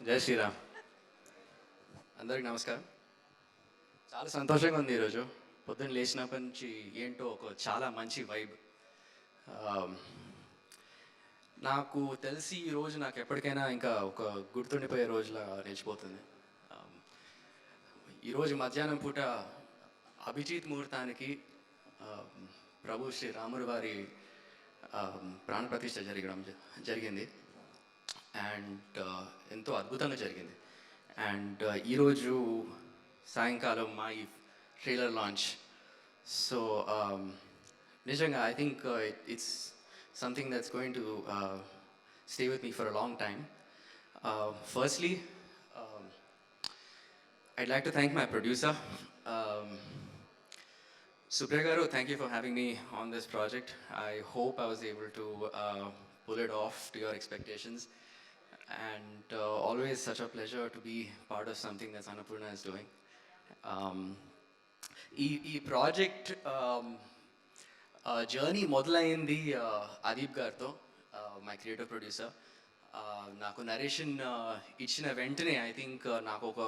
జై శ్రీరామ్. అందరికి నమస్కారం. చాలా సంతోషంగా ఉంది ఈరోజు. పొద్దున్న లేచినప్పటి నుంచి ఏంటో ఒక చాలా మంచి వైబ్. నాకు తెలిసి ఈరోజు నాకు ఎప్పటికైనా ఇంకా ఒక గుర్తుండిపోయే రోజులా నిలిచిపోతుంది. ఈరోజు మధ్యాహ్నం పూట అభిజిత్ ముహూర్తానికి ప్రభు శ్రీ రాముడు వారి ప్రాణప్రతిష్ఠ జరిగింది. అండ్ ఎంతో అద్భుతంగా జరిగింది. అండ్ ఈరోజు సాయంకాలం మా ఈ ట్రైలర్ లాంచ్. సో నిజంగా I think it's something that's going to stay with me for a long time. Firstly I'd like to thank my producer, Supriya Garu. Thank you for having me on this project. I hope I was able to pull it off to your expectations. And always such a pleasure to be part of something that Annapurna is doing. ఈ project journey మొదలైంది అదీప్ గారితో, my creative producer. నాకు narration ఇచ్చిన వెంటనే I think నాకు ఒక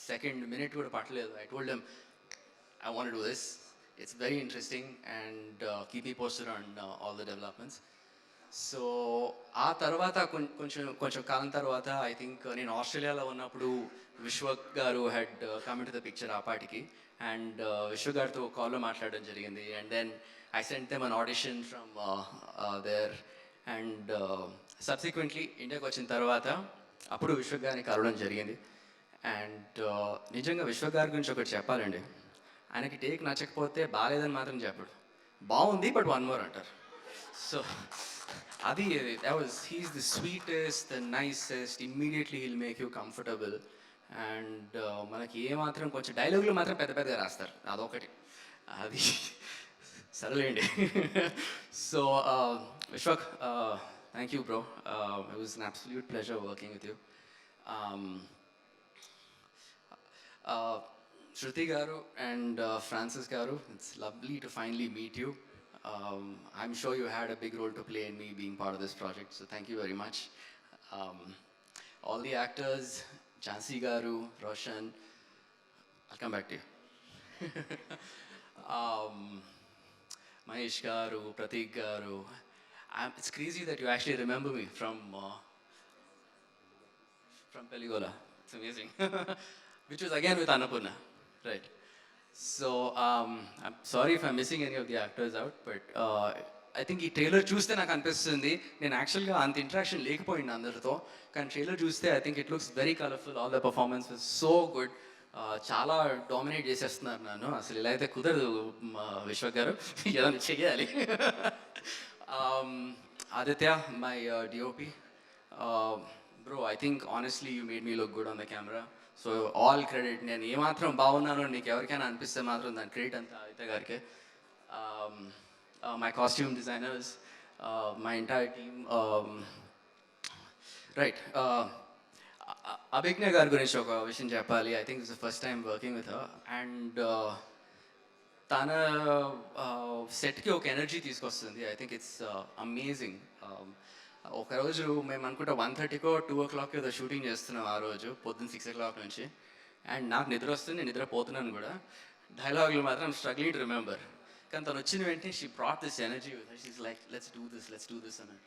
second minute కూడా పట్టలేదు. I told them I want to do this, it's very interesting and keep me posted on all the developments. So ఆ తర్వాత కొంచెం కాలం తర్వాత ఐ థింక్ నేను ఆస్ట్రేలియాలో ఉన్నప్పుడు విశ్వ గారు had come to the picture ఆ పాటికి. అండ్ విశ్వ గారితో కాల్లో మాట్లాడడం జరిగింది. And then I sent them an audition from there. And subsequently ఇండియాకి వచ్చిన తర్వాత అప్పుడు విశ్వ గారిని కలవడం జరిగింది. అండ్ నిజంగా విశ్వ గారి గురించి ఒకటి చెప్పాలండి. ఆయనకి టేక్ నచ్చకపోతే బాగాలేదని మాత్రం చెప్పడు, బాగుంది బట్ వన్ మోర్ అంటారు. సో అది he's the sweetest, the nicest. Immediately heal make you comfortable. And మనకి ఏమాత్రం కొంచెం డైలాగులు మాత్రం పెద్ద పెద్దగా రాస్తారు, అదొకటి. అది సరేలేండి. So Vishwak, thank you bro. It was an absolute pleasure working with you. Shruti Garu and Francis Garu, it's lovely to finally meet you. I'm sure you had a big role to play in me being part of this project, so thank you very much. All the actors, Jhansi Garu, Roshan, I'll come back to you. Mahesh Garu, Pratik Garu. It's crazy that you actually remember me from Peligola. It's amazing. Which was again with Annapurna, right? So I'm sorry if I'm missing any of the actors out, but I think ఈ trailer చూస్తే నాకు అనిపిస్తుంది నేను యాక్చువల్గా అంత interaction లేకపోయింది అందరితో, కానీ ట్రైలర్ చూస్తే I think it looks very colourful. All the performance was so good. చాలా డామినేట్ చేసేస్తున్నారు నన్ను. అసలు ఇలా అయితే కుదరదు విశ్వ గారు, ఏదైనా చెయ్యాలి. Aditya, my DOP, bro, I think honestly you made me look good on the camera. So all credit. నేను ఏమాత్రం బాగున్నానో మీకు ఎవరికైనా అనిపిస్తే మాత్రం దాని క్రెడిట్ అంతా ఆదిత్య గారికి. My costume designers, my entire team. Right, Abhigna గారి గురించి ఒక విషయం చెప్పాలి. I think it's the first time working with her. And తన సెట్కి ఒక ఎనర్జీ తీసుకొస్తుంది. I think it's amazing. ఒకరోజు మేము అనుకుంటా 1:30కో 2 ఏదో షూటింగ్ చేస్తున్నాం ఆ రోజు, పొద్దున్న 6 o'clock నుంచి. అండ్ నాకు నిద్ర వస్తుంది, నేను నిద్రపోతున్నాను కూడా. డైలాగులు మాత్రం స్ట్రగ్లింగ్ టు రిమెంబర్. కానీ తను వచ్చిన వెంటనే she brought this energy with her. She's like let's do this అన్నారు.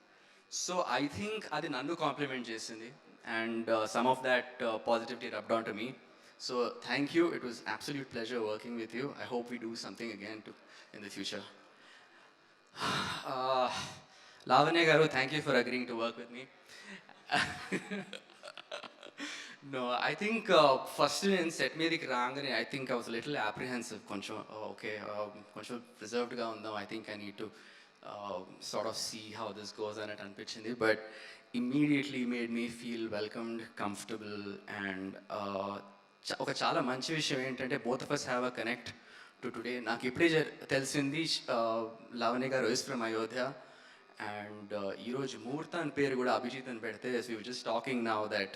సో ఐ థింక్ అది నన్ను కాంప్లిమెంట్ చేసింది. And some of that positivity rubbed on to me. So thank you. It was absolute pleasure working with you. I hope we do something again in the future. Lavanya Garu, thank you for agreeing to work with me. No, I think first in set meediki raangane I think I was a little apprehensive. Koncham okay, koncham reserved ga undam. I think I need to sort of see how this goes and it anpichindi, but immediately made me feel welcomed, comfortable. And oka chaala manchi vishayam entante both of us have a connect to today. Naaku ippide telisindi Lavanya Garu is from Ayodhya. And ఈరోజు ముహూర్తం అని పేరు కూడా అభిజిత్ అని పెడితే we were just talking now that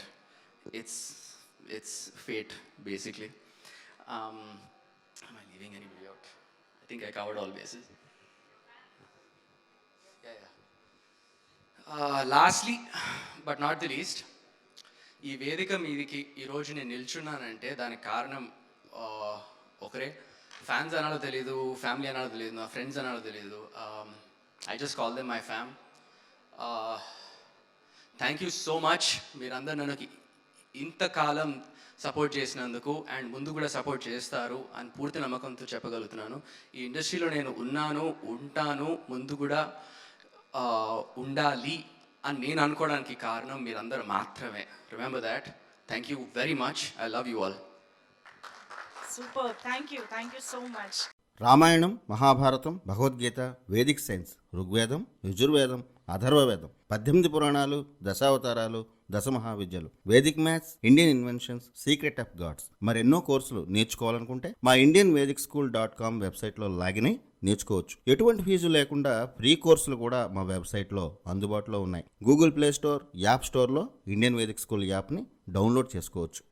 it's fate basically. Am I leaving anybody out? I think I covered all bases. Yeah. Lastly, but not the least, ఈ వేదిక మీదికి ఈరోజు నేను నిల్చున్నానంటే దానికి కారణం ఒకరే. ఫ్యాన్స్ అనాలో తెలియదు, ఫ్యామిలీ అనాలో తెలియదు, నా ఫ్రెండ్స్ అనాలో తెలియదు. I just call them my fam. Thank you so much. మీరందరూ నన్ను ఇంతకాలం సపోర్ట్ చేసినందుకు అండ్ ముందు కూడా సపోర్ట్ చేస్తారు అని పూర్తి నమ్మకంతో చెప్పగలుగుతున్నాను. ఈ ఇండస్ట్రీలో నేను ఉన్నాను, ఉంటాను, ముందు కూడా ఉండాలి అని నేను అనుకోవడానికి కారణం మీరందరూ మాత్రమే. Remember that. Thank you very much. I love you all. Super. Thank you so much. Ramayanam, Mahabharatam, Bhagavadgita, Vedic science, Rigvedam, Yajurvedam, Atharvavedam, 18 పురాణాలు, దశావతారాలు, దశమహావిద్యలు, Vedic maths, Indian inventions, secret of gods, మరెన్నో కోర్సులు నేర్చుకోవాలనుకుంటే మా indianvedicSchool.com వెబ్సైట్లో లాగిన్ అయి నేర్చుకోవచ్చు. ఎటువంటి ఫీజు లేకుండా ఫ్రీ కోర్సులు కూడా మా వెబ్సైట్లో అందుబాటులో ఉన్నాయి. గూగుల్ ప్లే స్టోర్, యాప్ స్టోర్లో ఇండియన్ వేదిక్ స్కూల్ యాప్ని డౌన్లోడ్ చేసుకోవచ్చు.